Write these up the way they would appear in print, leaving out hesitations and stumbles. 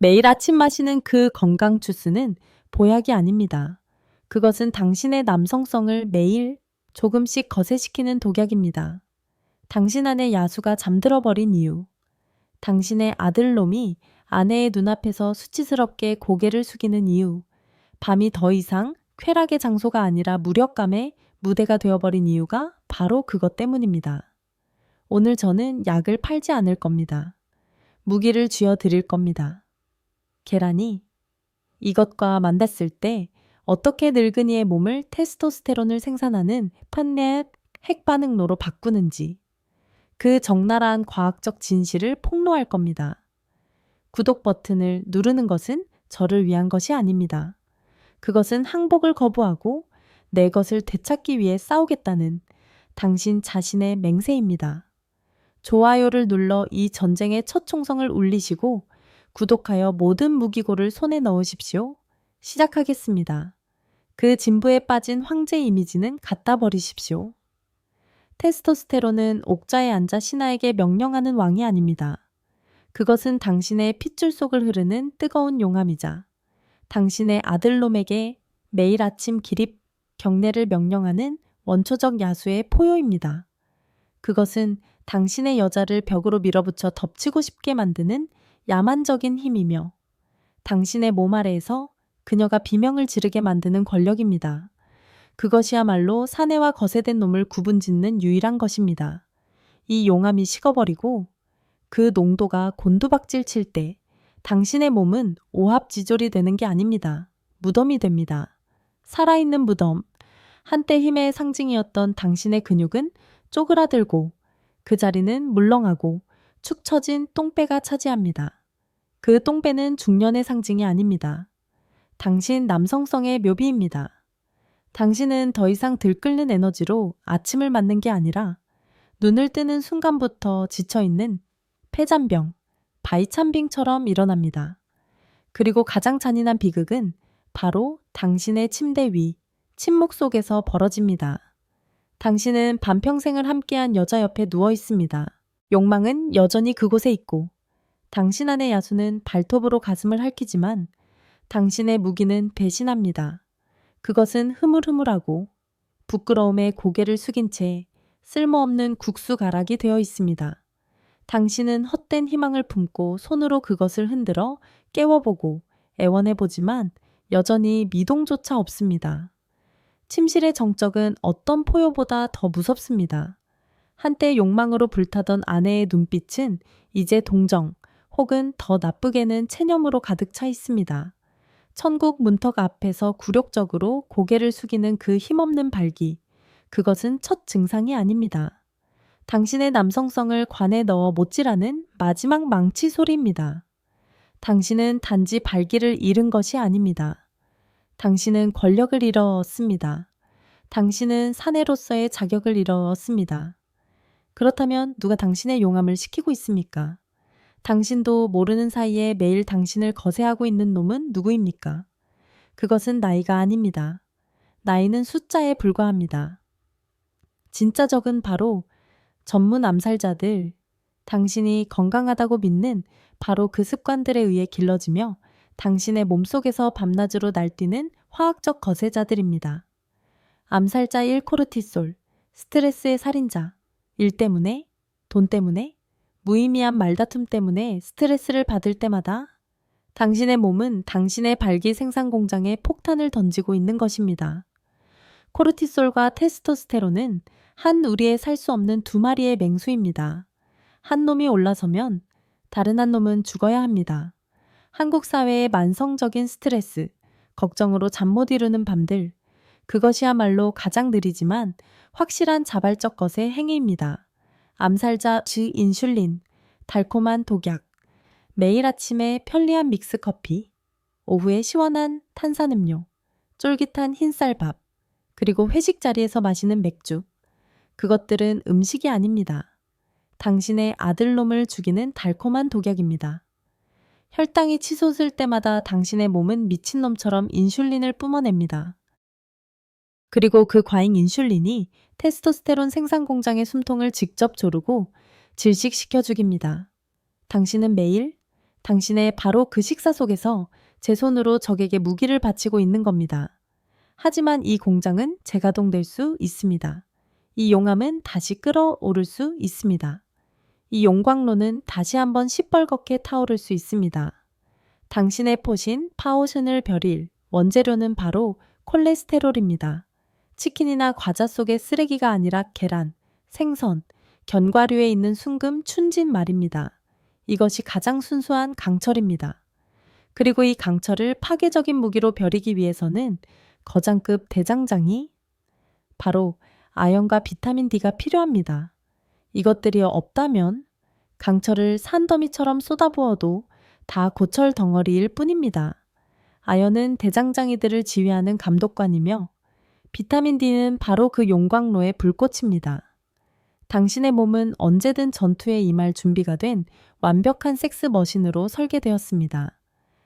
매일 아침 마시는 그 건강 주스는 보약이 아닙니다. 그것은 당신의 남성성을 매일 조금씩 거세시키는 독약입니다. 당신 안의 야수가 잠들어 버린 이유, 당신의 아들놈이 아내의 눈앞에서 수치스럽게 고개를 숙이는 이유, 밤이 더 이상 쾌락의 장소가 아니라 무력감의 무대가 되어버린 이유가 바로 그것 때문입니다. 오늘 저는 약을 팔지 않을 겁니다. 무기를 쥐어 드릴 겁니다. 계란이 이것과 만났을 때 어떻게 늙은이의 몸을 테스토스테론을 생산하는 판넷 핵반응로로 바꾸는지 그 적나라한 과학적 진실을 폭로할 겁니다. 구독 버튼을 누르는 것은 저를 위한 것이 아닙니다. 그것은 항복을 거부하고 내 것을 되찾기 위해 싸우겠다는 당신 자신의 맹세입니다. 좋아요를 눌러 이 전쟁의 첫 총성을 울리시고 구독하여 모든 무기고를 손에 넣으십시오. 시작하겠습니다. 그 진부에 빠진 황제 이미지는 갖다 버리십시오. 테스토스테론은 옥자에 앉아 신하에게 명령하는 왕이 아닙니다. 그것은 당신의 핏줄 속을 흐르는 뜨거운 용암이자 당신의 아들놈에게 매일 아침 기립 경례를 명령하는 원초적 야수의 포효입니다. 그것은 당신의 여자를 벽으로 밀어붙여 덮치고 싶게 만드는 야만적인 힘이며 당신의 몸 아래에서 그녀가 비명을 지르게 만드는 권력입니다. 그것이야말로 사내와 거세된 놈을 구분짓는 유일한 것입니다. 이 용암이 식어버리고 그 농도가 곤두박질 칠 때 당신의 몸은 오합지졸이 되는 게 아닙니다. 무덤이 됩니다. 살아있는 무덤, 한때 힘의 상징이었던 당신의 근육은 쪼그라들고 그 자리는 물렁하고 축 처진 똥배가 차지합니다. 그 똥배는 중년의 상징이 아닙니다. 당신 남성성의 묘비입니다. 당신은 더 이상 들끓는 에너지로 아침을 맞는 게 아니라 눈을 뜨는 순간부터 지쳐있는 폐잔병, 바이찬빙처럼 일어납니다. 그리고 가장 잔인한 비극은 바로 당신의 침대 위, 침묵 속에서 벌어집니다. 당신은 반평생을 함께한 여자 옆에 누워 있습니다. 욕망은 여전히 그곳에 있고 당신 안의 야수는 발톱으로 가슴을 핥히지만 당신의 무기는 배신합니다. 그것은 흐물흐물하고 부끄러움에 고개를 숙인 채 쓸모없는 국수가락이 되어 있습니다. 당신은 헛된 희망을 품고 손으로 그것을 흔들어 깨워보고 애원해보지만 여전히 미동조차 없습니다. 침실의 정적은 어떤 포효보다 더 무섭습니다. 한때 욕망으로 불타던 아내의 눈빛은 이제 동정 혹은 더 나쁘게는 체념으로 가득 차 있습니다. 천국 문턱 앞에서 굴욕적으로 고개를 숙이는 그 힘없는 발기, 그것은 첫 증상이 아닙니다. 당신의 남성성을 관에 넣어 못질하는 마지막 망치 소리입니다. 당신은 단지 발기를 잃은 것이 아닙니다. 당신은 권력을 잃었습니다. 당신은 사내로서의 자격을 잃었습니다. 그렇다면 누가 당신의 용암을 식히고 있습니까? 당신도 모르는 사이에 매일 당신을 거세하고 있는 놈은 누구입니까? 그것은 나이가 아닙니다. 나이는 숫자에 불과합니다. 진짜 적은 바로 전문 암살자들, 당신이 건강하다고 믿는 바로 그 습관들에 의해 길러지며 당신의 몸속에서 밤낮으로 날뛰는 화학적 거세자들입니다. 암살자 1 코르티솔, 스트레스의 살인자, 일 때문에, 돈 때문에, 무의미한 말다툼 때문에 스트레스를 받을 때마다 당신의 몸은 당신의 발기 생산 공장에 폭탄을 던지고 있는 것입니다. 코르티솔과 테스토스테론은 한 우리에 살 수 없는 두 마리의 맹수입니다. 한 놈이 올라서면 다른 한 놈은 죽어야 합니다. 한국 사회의 만성적인 스트레스, 걱정으로 잠 못 이루는 밤들, 그것이야말로 가장 느리지만 확실한 자발적 것의 행위입니다. 암살자 즉 인슐린, 달콤한 독약, 매일 아침에 편리한 믹스커피, 오후에 시원한 탄산음료, 쫄깃한 흰쌀밥, 그리고 회식 자리에서 마시는 맥주. 그것들은 음식이 아닙니다. 당신의 아들놈을 죽이는 달콤한 독약입니다. 혈당이 치솟을 때마다 당신의 몸은 미친놈처럼 인슐린을 뿜어냅니다. 그리고 그 과잉 인슐린이 테스토스테론 생산 공장의 숨통을 직접 조르고 질식시켜 죽입니다. 당신은 매일 당신의 바로 그 식사 속에서 제 손으로 적에게 무기를 바치고 있는 겁니다. 하지만 이 공장은 재가동될 수 있습니다. 이 용암은 다시 끓어오를 수 있습니다. 이 용광로는 다시 한번 시뻘겋게 타오를 수 있습니다. 당신의 포신, 파오션을 벼릴 원재료는 바로 콜레스테롤입니다. 치킨이나 과자 속의 쓰레기가 아니라 계란, 생선, 견과류에 있는 순금, 춘진 말입니다. 이것이 가장 순수한 강철입니다. 그리고 이 강철을 파괴적인 무기로 벼리기 위해서는 거장급 대장장이 바로 아연과 비타민 D가 필요합니다. 이것들이 없다면 강철을 산더미처럼 쏟아부어도 다 고철 덩어리일 뿐입니다. 아연은 대장장이들을 지휘하는 감독관이며 비타민 D는 바로 그 용광로의 불꽃입니다. 당신의 몸은 언제든 전투에 임할 준비가 된 완벽한 섹스 머신으로 설계되었습니다.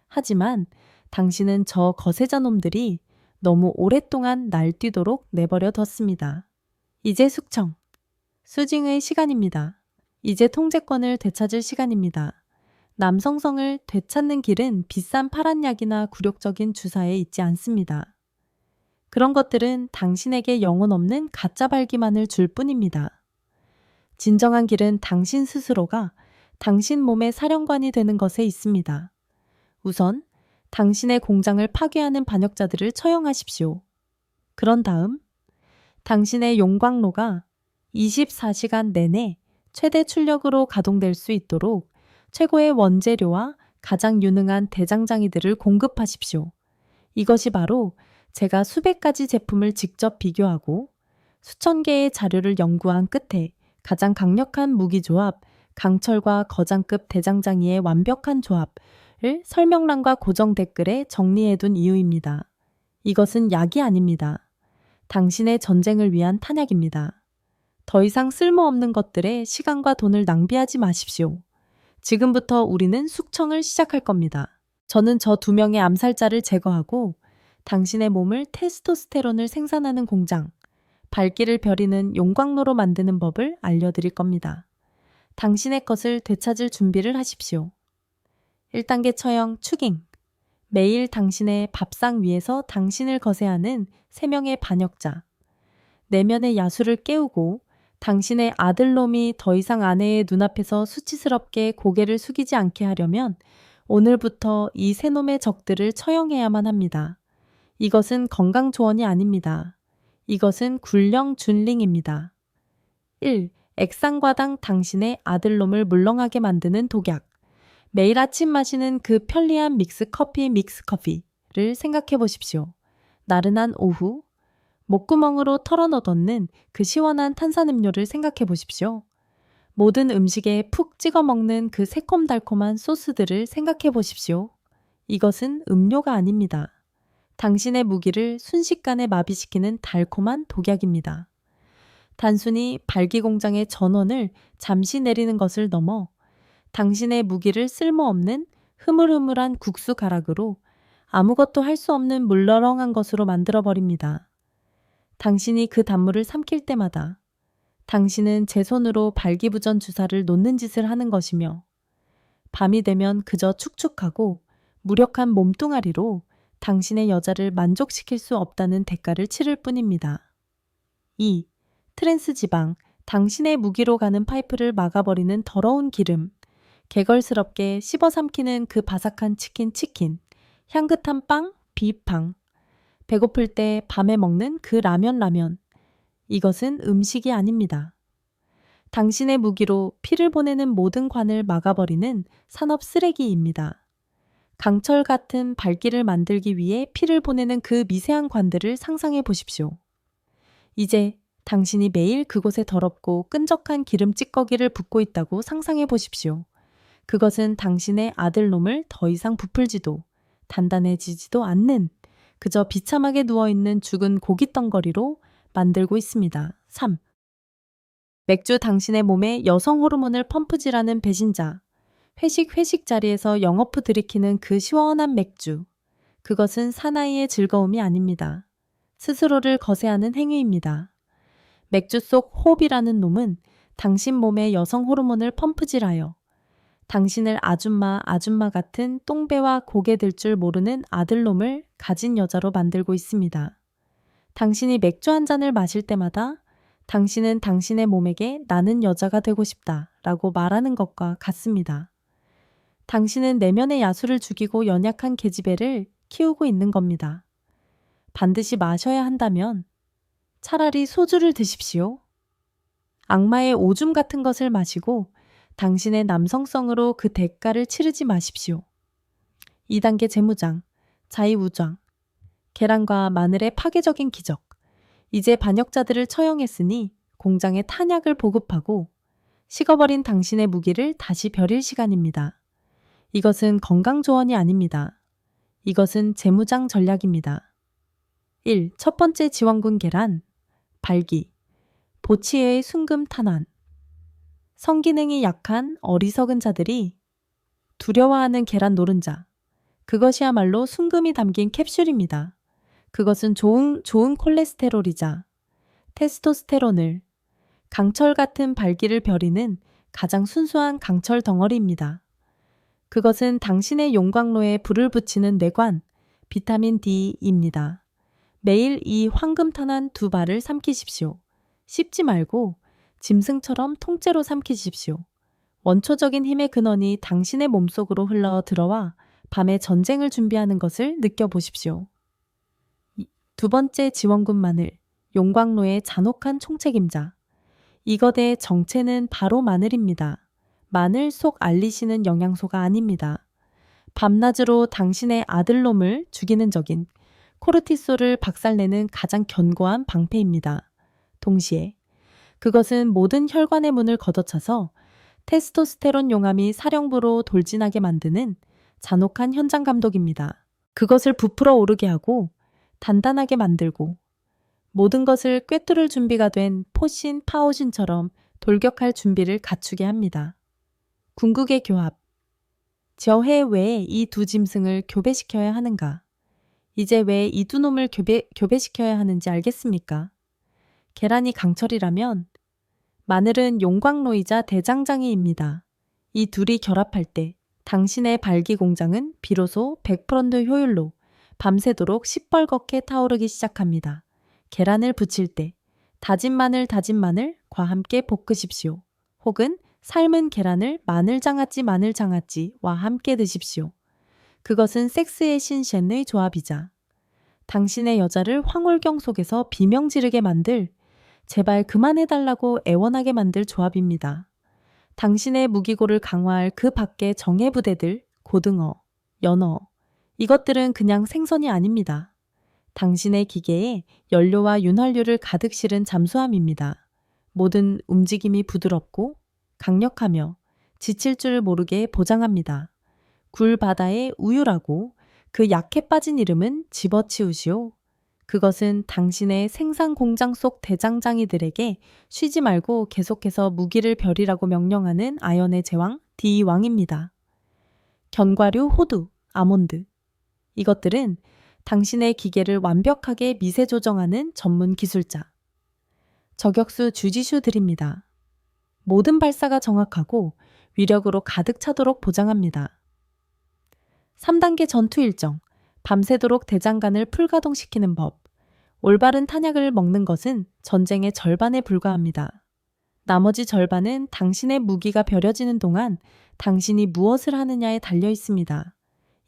하지만 당신은 저 거세자 놈들이 너무 오랫동안 날뛰도록 내버려 뒀습니다. 이제 숙청, 수징의 시간입니다. 이제 통제권을 되찾을 시간입니다. 남성성을 되찾는 길은 비싼 파란 약이나 굴욕적인 주사에 있지 않습니다. 그런 것들은 당신에게 영혼 없는 가짜 발기만을 줄 뿐입니다. 진정한 길은 당신 스스로가 당신 몸의 사령관이 되는 것에 있습니다. 우선 당신의 공장을 파괴하는 반역자들을 처형하십시오. 그런 다음 당신의 용광로가 24시간 내내 최대 출력으로 가동될 수 있도록 최고의 원재료와 가장 유능한 대장장이들을 공급하십시오. 이것이 바로 제가 수백 가지 제품을 직접 비교하고 수천 개의 자료를 연구한 끝에 가장 강력한 무기조합, 강철과 거장급 대장장이의 완벽한 조합을 설명란과 고정 댓글에 정리해둔 이유입니다. 이것은 약이 아닙니다. 당신의 전쟁을 위한 탄약입니다. 더 이상 쓸모없는 것들에 시간과 돈을 낭비하지 마십시오. 지금부터 우리는 숙청을 시작할 겁니다. 저는 저 2명의 암살자를 제거하고 당신의 몸을 테스토스테론을 생산하는 공장, 발길을 벼리는 용광로로 만드는 법을 알려드릴 겁니다. 당신의 것을 되찾을 준비를 하십시오. 1단계 처형 추깅. 매일 당신의 밥상 위에서 당신을 거세하는 3명의 반역자. 내면의 야수를 깨우고 당신의 아들놈이 더 이상 아내의 눈앞에서 수치스럽게 고개를 숙이지 않게 하려면 오늘부터 이 3놈의 적들을 처형해야만 합니다. 이것은 건강 조언이 아닙니다. 이것은 굴령 준링입니다. 1. 액상과당 당신의 아들놈을 물렁하게 만드는 독약. 매일 아침 마시는 그 편리한 믹스커피를 생각해 보십시오. 나른한 오후, 목구멍으로 털어넣는 그 시원한 탄산음료를 생각해 보십시오. 모든 음식에 푹 찍어 먹는 그 새콤달콤한 소스들을 생각해 보십시오. 이것은 음료가 아닙니다. 당신의 무기를 순식간에 마비시키는 달콤한 독약입니다. 단순히 발기공장의 전원을 잠시 내리는 것을 넘어 당신의 무기를 쓸모없는 흐물흐물한 국수 가락으로 아무것도 할 수 없는 물러렁한 것으로 만들어버립니다. 당신이 그 단물을 삼킬 때마다 당신은 제 손으로 발기부전 주사를 놓는 짓을 하는 것이며 밤이 되면 그저 축축하고 무력한 몸뚱아리로 당신의 여자를 만족시킬 수 없다는 대가를 치를 뿐입니다. 2. 트랜스 지방, 당신의 무기로 가는 파이프를 막아버리는 더러운 기름, 개걸스럽게 씹어 삼키는 그 바삭한 치킨, 향긋한 빵, 비팡, 배고플 때 밤에 먹는 그 라면. 이것은 음식이 아닙니다. 당신의 무기로 피를 보내는 모든 관을 막아버리는 산업 쓰레기입니다. 강철 같은 발기를 만들기 위해 피를 보내는 그 미세한 관들을 상상해 보십시오. 이제 당신이 매일 그곳에 더럽고 끈적한 기름 찌꺼기를 붓고 있다고 상상해 보십시오. 그것은 당신의 아들놈을 더 이상 부풀지도 단단해지지도 않는 그저 비참하게 누워있는 죽은 고깃덩거리로 만들고 있습니다. 3. 맥주 당신의 몸에 여성 호르몬을 펌프질하는 배신자. 회식 자리에서 영어프 들이키는 그 시원한 맥주. 그것은 사나이의 즐거움이 아닙니다. 스스로를 거세하는 행위입니다. 맥주 속 호흡이라는 놈은 당신 몸에 여성 호르몬을 펌프질하여 당신을 아줌마 같은 똥배와 고개 들 줄 모르는 아들놈을 가진 여자로 만들고 있습니다. 당신이 맥주 한 잔을 마실 때마다 당신은 당신의 몸에게 나는 여자가 되고 싶다 라고 말하는 것과 같습니다. 당신은 내면의 야수를 죽이고 연약한 계집애를 키우고 있는 겁니다. 반드시 마셔야 한다면 차라리 소주를 드십시오. 악마의 오줌 같은 것을 마시고 당신의 남성성으로 그 대가를 치르지 마십시오. 2단계 재무장, 자의우장, 계란과 마늘의 파괴적인 기적. 이제 반역자들을 처형했으니 공장에 탄약을 보급하고 식어버린 당신의 무기를 다시 벼릴 시간입니다. 이것은 건강조언이 아닙니다. 이것은 재무장 전략입니다. 1. 첫 번째 지원군 계란, 발기, 보치의 순금 탄환. 성기능이 약한 어리석은 자들이 두려워하는 계란 노른자. 그것이야말로 순금이 담긴 캡슐입니다. 그것은 좋은 콜레스테롤이자 테스토스테론을 강철 같은 발기를 벼리는 가장 순수한 강철 덩어리입니다. 그것은 당신의 용광로에 불을 붙이는 뇌관, 비타민 D입니다. 매일 이 황금탄환 2발을 삼키십시오. 씹지 말고 짐승처럼 통째로 삼키십시오. 원초적인 힘의 근원이 당신의 몸속으로 흘러 들어와 밤에 전쟁을 준비하는 것을 느껴보십시오. 2번째 지원군 마늘, 용광로의 잔혹한 총책임자. 이 거대의 정체는 바로 마늘입니다. 마늘 속 알리시는 영양소가 아닙니다. 밤낮으로 당신의 아들놈을 죽이는 적인 코르티솔을 박살내는 가장 견고한 방패입니다. 동시에 그것은 모든 혈관의 문을 걷어차서 테스토스테론 용암이 사령부로 돌진하게 만드는 잔혹한 현장 감독입니다. 그것을 부풀어 오르게 하고 단단하게 만들고 모든 것을 꿰뚫을 준비가 된 포신 파오신처럼 돌격할 준비를 갖추게 합니다. 궁극의 교합. 저해 왜 이 두 짐승을 교배시켜야 하는가? 이제 왜 이 두 놈을 교배시켜야 하는지 알겠습니까? 계란이 강철이라면 마늘은 용광로이자 대장장이입니다. 이 둘이 결합할 때 당신의 발기 공장은 비로소 100% 효율로 밤새도록 시뻘겋게 타오르기 시작합니다. 계란을 부칠 때 다진 마늘과 함께 볶으십시오. 혹은 삶은 계란을 마늘장아찌와 함께 드십시오. 그것은 섹스의 신쉔의 조합이자 당신의 여자를 황홀경 속에서 비명 지르게 만들, 제발 그만해달라고 애원하게 만들 조합입니다. 당신의 무기고를 강화할 그 밖의 정예부대들, 고등어, 연어, 이것들은 그냥 생선이 아닙니다. 당신의 기계에 연료와 윤활유를 가득 실은 잠수함입니다. 모든 움직임이 부드럽고 강력하며 지칠 줄 모르게 보장합니다. 굴 바다의 우유라고 그 약해 빠진 이름은 집어치우시오. 그것은 당신의 생산 공장 속 대장장이들에게 쉬지 말고 계속해서 무기를 벼리라고 명령하는 아연의 제왕 D왕입니다. 견과류, 호두, 아몬드. 이것들은 당신의 기계를 완벽하게 미세 조정하는 전문 기술자. 저격수 주지슈들입니다. 모든 발사가 정확하고 위력으로 가득 차도록 보장합니다. 3단계 전투 일정. 밤새도록 대장간을 풀가동시키는 법. 올바른 탄약을 먹는 것은 전쟁의 절반에 불과합니다. 나머지 절반은 당신의 무기가 벼려지는 동안 당신이 무엇을 하느냐에 달려 있습니다.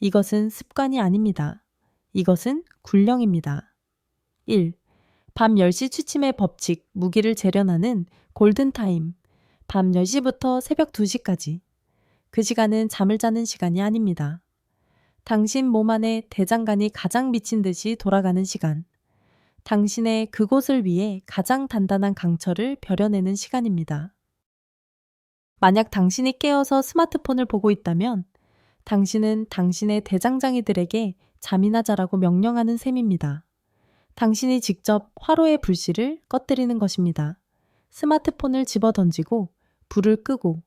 이것은 습관이 아닙니다. 이것은 군령입니다. 1. 밤 10시 취침의 법칙, 무기를 재련하는 골든타임. 밤 10시부터 새벽 2시까지. 그 시간은 잠을 자는 시간이 아닙니다. 당신 몸 안에 대장간이 가장 미친 듯이 돌아가는 시간. 당신의 그곳을 위해 가장 단단한 강철을 벼려내는 시간입니다. 만약 당신이 깨어서 스마트폰을 보고 있다면 당신은 당신의 대장장이들에게 잠이나 자라고 명령하는 셈입니다. 당신이 직접 화로의 불씨를 꺼뜨리는 것입니다. 스마트폰을 집어 던지고 불을 끄고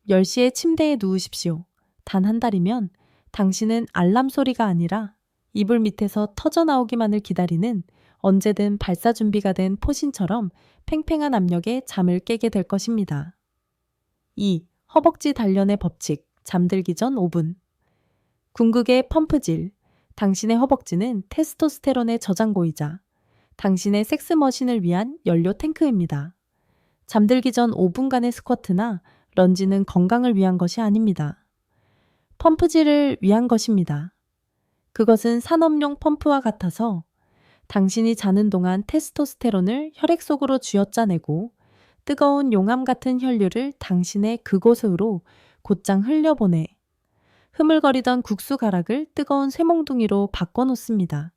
10시에 침대에 누우십시오. 단 한 달이면 당신은 알람 소리가 아니라 이불 밑에서 터져나오기만을 기다리는 언제든 발사 준비가 된 포신처럼 팽팽한 압력에 잠을 깨게 될 것입니다. 2. 허벅지 단련의 법칙, 잠들기 전 5분. 궁극의 펌프질. 당신의 허벅지는 테스토스테론의 저장고이자 당신의 섹스머신을 위한 연료 탱크입니다. 잠들기 전 5분간의 스쿼트나 런지는 건강을 위한 것이 아닙니다. 펌프질을 위한 것입니다. 그것은 산업용 펌프와 같아서 당신이 자는 동안 테스토스테론을 혈액 속으로 쥐어짜내고 뜨거운 용암 같은 혈류를 당신의 그곳으로 곧장 흘려보내 흐물거리던 국수 가락을 뜨거운 쇠몽둥이로 바꿔놓습니다.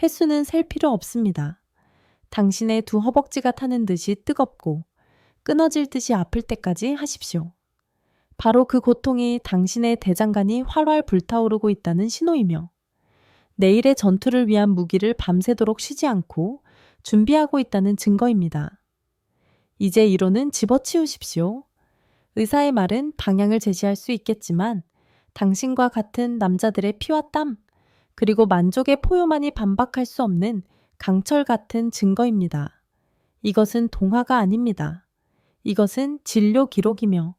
횟수는 셀 필요 없습니다. 당신의 두 허벅지가 타는 듯이 뜨겁고 끊어질 듯이 아플 때까지 하십시오. 바로 그 고통이 당신의 대장간이 활활 불타오르고 있다는 신호이며 내일의 전투를 위한 무기를 밤새도록 쉬지 않고 준비하고 있다는 증거입니다. 이제 이론은 집어치우십시오. 의사의 말은 방향을 제시할 수 있겠지만 당신과 같은 남자들의 피와 땀, 그리고 만족의 포효만이 반박할 수 없는 강철 같은 증거입니다. 이것은 동화가 아닙니다. 이것은 진료 기록이며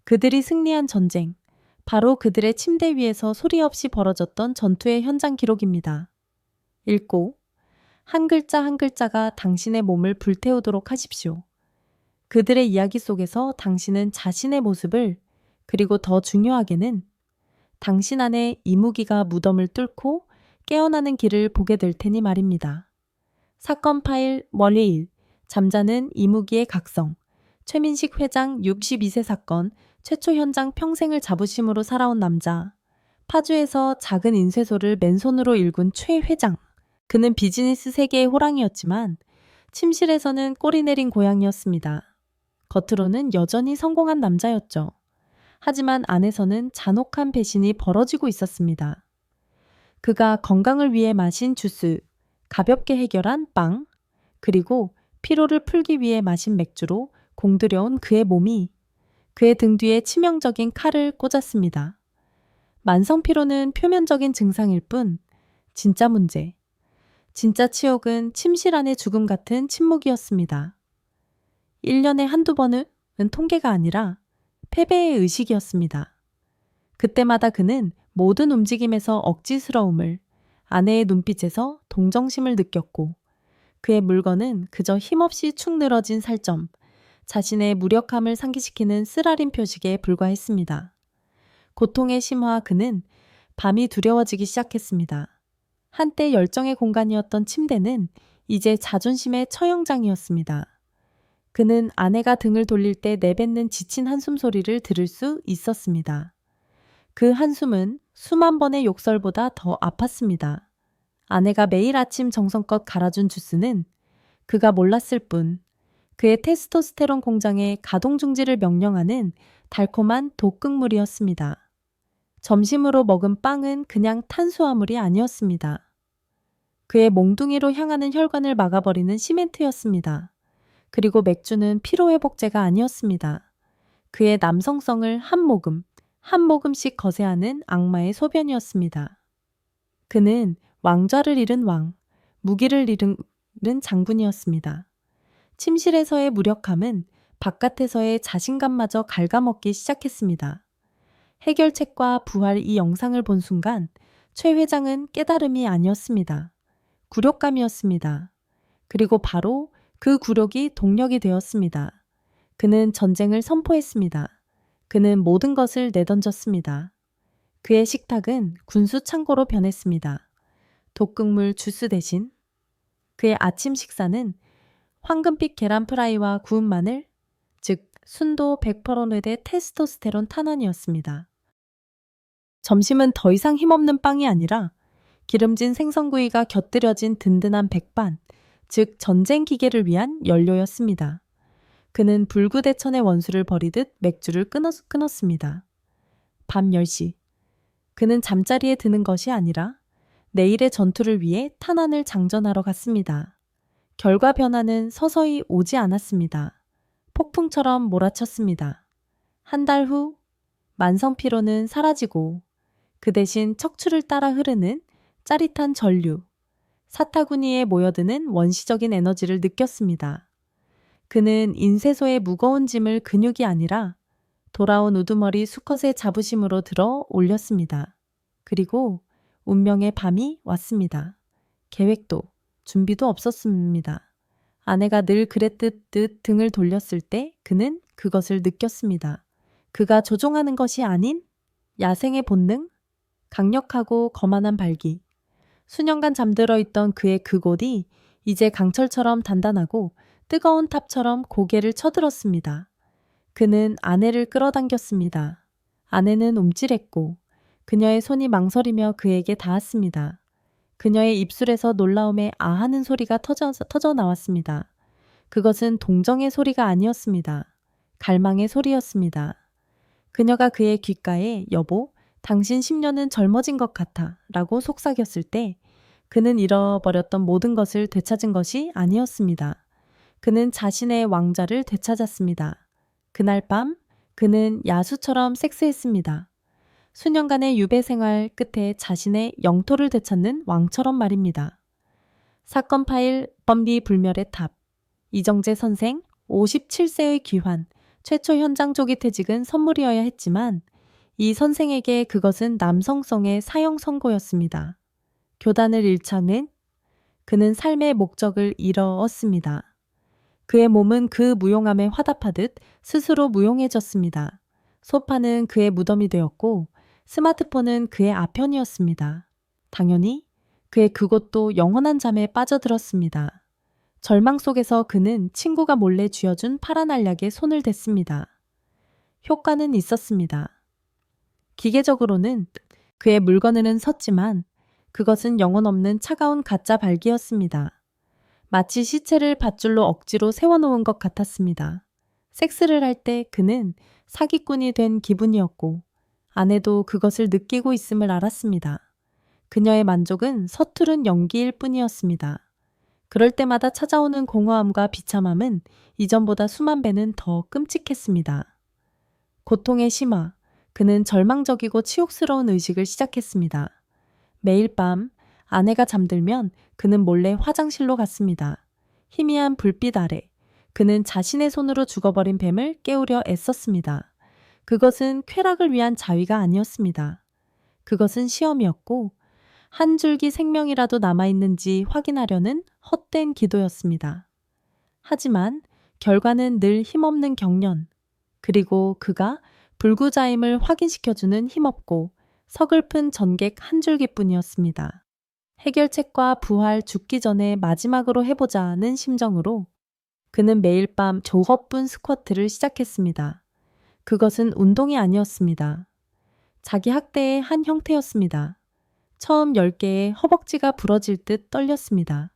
그들이 승리한 전쟁, 바로 그들의 침대 위에서 소리 없이 벌어졌던 전투의 현장 기록입니다. 읽고 한 글자 한 글자가 당신의 몸을 불태우도록 하십시오. 그들의 이야기 속에서 당신은 자신의 모습을, 그리고 더 중요하게는 당신 안에 이무기가 무덤을 뚫고 깨어나는 길을 보게 될 테니 말입니다. 사건 파일 월요일 잠자는 이무기의 각성 최민식 회장 62세 사건 최초 현장 평생을 자부심으로 살아온 남자 파주에서 작은 인쇄소를 맨손으로 일군 최 회장 그는 비즈니스 세계의 호랑이였지만 침실에서는 꼬리 내린 고양이였습니다. 겉으로는 여전히 성공한 남자였죠. 하지만 안에서는 잔혹한 배신이 벌어지고 있었습니다. 그가 건강을 위해 마신 주스, 가볍게 해결한 빵, 그리고 피로를 풀기 위해 마신 맥주로 공들여온 그의 몸이 그의 등 뒤에 치명적인 칼을 꽂았습니다. 만성 피로는 표면적인 증상일 뿐 진짜 문제, 진짜 치욕은 침실 안의 죽음 같은 침묵이었습니다. 1년에 한두 번은 통계가 아니라 패배의 의식이었습니다. 그때마다 그는 모든 움직임에서 억지스러움을, 아내의 눈빛에서 동정심을 느꼈고 그의 물건은 그저 힘없이 축 늘어진 살점, 자신의 무력함을 상기시키는 쓰라린 표식에 불과했습니다. 고통의 심화 그는 밤이 두려워지기 시작했습니다. 한때 열정의 공간이었던 침대는 이제 자존심의 처형장이었습니다. 그는 아내가 등을 돌릴 때 내뱉는 지친 한숨 소리를 들을 수 있었습니다. 그 한숨은 수만 번의 욕설보다 더 아팠습니다. 아내가 매일 아침 정성껏 갈아준 주스는 그가 몰랐을 뿐 그의 테스토스테론 공장의 가동 중지를 명령하는 달콤한 독극물이었습니다. 점심으로 먹은 빵은 그냥 탄수화물이 아니었습니다. 그의 몽둥이로 향하는 혈관을 막아버리는 시멘트였습니다. 그리고 맥주는 피로회복제가 아니었습니다. 그의 남성성을 한 모금, 한 모금씩 거세하는 악마의 소변이었습니다. 그는 왕좌를 잃은 왕, 무기를 잃은 장군이었습니다. 침실에서의 무력함은 바깥에서의 자신감마저 갉아먹기 시작했습니다. 해결책과 부활 이 영상을 본 순간 최 회장은 깨달음이 아니었습니다. 굴욕감이었습니다. 그리고 바로 그 굴욕이 동력이 되었습니다. 그는 전쟁을 선포했습니다. 그는 모든 것을 내던졌습니다. 그의 식탁은 군수 창고로 변했습니다. 독극물 주스 대신 그의 아침 식사는 황금빛 계란 프라이와 구운 마늘, 즉 순도 100%의 테스토스테론 탄환이었습니다. 점심은 더 이상 힘없는 빵이 아니라 기름진 생선구이가 곁들여진 든든한 백반, 즉 전쟁 기계를 위한 연료였습니다. 그는 불구대천의 원수를 버리듯 맥주를 끊었습니다. 밤 10시. 그는 잠자리에 드는 것이 아니라 내일의 전투를 위해 탄환을 장전하러 갔습니다. 결과 변화는 서서히 오지 않았습니다. 폭풍처럼 몰아쳤습니다. 한 달 후 만성 피로는 사라지고 그 대신 척추를 따라 흐르는 짜릿한 전류, 사타구니에 모여드는 원시적인 에너지를 느꼈습니다. 그는 인쇄소의 무거운 짐을 근육이 아니라 돌아온 우두머리 수컷의 자부심으로 들어 올렸습니다. 그리고 운명의 밤이 왔습니다. 계획도 준비도 없었습니다. 아내가 늘 그랬듯 등을 돌렸을 때 그는 그것을 느꼈습니다. 그가 조종하는 것이 아닌 야생의 본능, 강력하고 거만한 발기. 수년간 잠들어 있던 그의 그곳이 이제 강철처럼 단단하고 뜨거운 탑처럼 고개를 쳐들었습니다. 그는 아내를 끌어당겼습니다. 아내는 움찔했고 그녀의 손이 망설이며 그에게 닿았습니다. 그녀의 입술에서 놀라움에 아하는 소리가 터져 나왔습니다. 그것은 동정의 소리가 아니었습니다. 갈망의 소리였습니다. 그녀가 그의 귓가에 여보, 당신 10년은 젊어진 것 같아 라고 속삭였을 때 그는 잃어버렸던 모든 것을 되찾은 것이 아니었습니다. 그는 자신의 왕좌를 되찾았습니다. 그날 밤 그는 야수처럼 섹스했습니다. 수년간의 유배 생활 끝에 자신의 영토를 되찾는 왕처럼 말입니다. 사건 파일 범비 불멸의 탑. 이정재 선생 57세의 귀환, 최초 현장 조기 퇴직은 선물이어야 했지만 이 선생에게 그것은 남성성의 사형 선고였습니다. 교단을 잃자는 그는 삶의 목적을 잃었습니다. 그의 몸은 그 무용함에 화답하듯 스스로 무용해졌습니다. 소파는 그의 무덤이 되었고 스마트폰은 그의 아편이었습니다. 당연히 그의 그곳도 영원한 잠에 빠져들었습니다. 절망 속에서 그는 친구가 몰래 쥐어준 파란 알약에 손을 댔습니다. 효과는 있었습니다. 기계적으로는 그의 물건은 섰지만 그것은 영혼 없는 차가운 가짜 발기였습니다. 마치 시체를 밧줄로 억지로 세워놓은 것 같았습니다. 섹스를 할 때 그는 사기꾼이 된 기분이었고 아내도 그것을 느끼고 있음을 알았습니다. 그녀의 만족은 서투른 연기일 뿐이었습니다. 그럴 때마다 찾아오는 공허함과 비참함은 이전보다 수만 배는 더 끔찍했습니다. 고통의 심화, 그는 절망적이고 치욕스러운 의식을 시작했습니다. 매일 밤 아내가 잠들면 그는 몰래 화장실로 갔습니다. 희미한 불빛 아래 그는 자신의 손으로 죽어버린 뱀을 깨우려 애썼습니다. 그것은 쾌락을 위한 자위가 아니었습니다. 그것은 시험이었고 한 줄기 생명이라도 남아있는지 확인하려는 헛된 기도였습니다. 하지만 결과는 늘 힘없는 경련, 그리고 그가 불구자임을 확인시켜주는 힘없고 서글픈 전객 한 줄기뿐이었습니다. 해결책과 부활 죽기 전에 마지막으로 해보자는 심정으로 그는 매일 밤 조허뿐 스쿼트를 시작했습니다. 그것은 운동이 아니었습니다. 자기 학대의 한 형태였습니다. 처음 10개의 허벅지가 부러질 듯 떨렸습니다.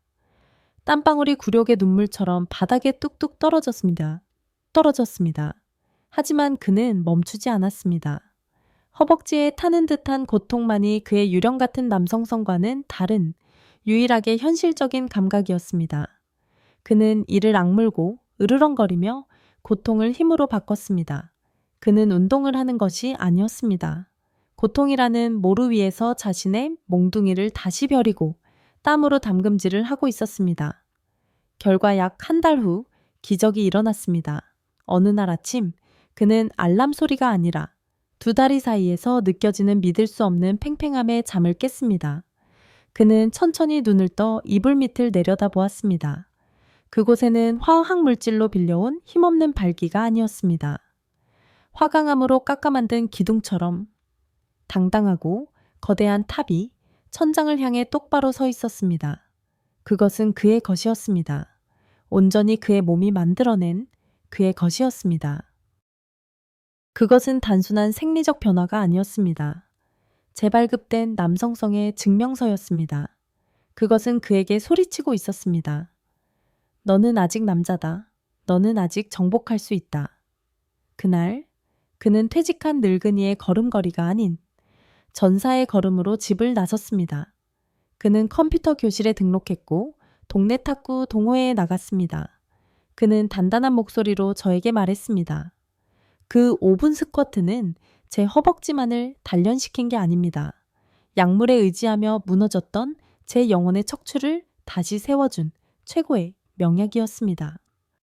땀방울이 굴욕의 눈물처럼 바닥에 뚝뚝 떨어졌습니다. 하지만 그는 멈추지 않았습니다. 허벅지에 타는 듯한 고통만이 그의 유령 같은 남성성과는 다른 유일하게 현실적인 감각이었습니다. 그는 이를 악물고 으르렁거리며 고통을 힘으로 바꿨습니다. 그는 운동을 하는 것이 아니었습니다. 고통이라는 모루 위에서 자신의 몽둥이를 다시 벼리고 땀으로 담금질을 하고 있었습니다. 결과 약 한 달 후 기적이 일어났습니다. 어느 날 아침 그는 알람 소리가 아니라 두 다리 사이에서 느껴지는 믿을 수 없는 팽팽함에 잠을 깼습니다. 그는 천천히 눈을 떠 이불 밑을 내려다 보았습니다. 그곳에는 화학 물질로 빌려온 힘없는 발기가 아니었습니다. 화강암으로 깎아 만든 기둥처럼 당당하고 거대한 탑이 천장을 향해 똑바로 서 있었습니다. 그것은 그의 것이었습니다. 온전히 그의 몸이 만들어낸 그의 것이었습니다. 그것은 단순한 생리적 변화가 아니었습니다. 재발급된 남성성의 증명서였습니다. 그것은 그에게 소리치고 있었습니다. 너는 아직 남자다. 너는 아직 정복할 수 있다. 그날 그는 퇴직한 늙은이의 걸음걸이가 아닌 전사의 걸음으로 집을 나섰습니다. 그는 컴퓨터 교실에 등록했고 동네 탁구 동호회에 나갔습니다. 그는 단단한 목소리로 저에게 말했습니다. 그 5분 스쿼트는 제 허벅지만을 단련시킨 게 아닙니다. 약물에 의지하며 무너졌던 제 영혼의 척추를 다시 세워준 최고의 명약이었습니다.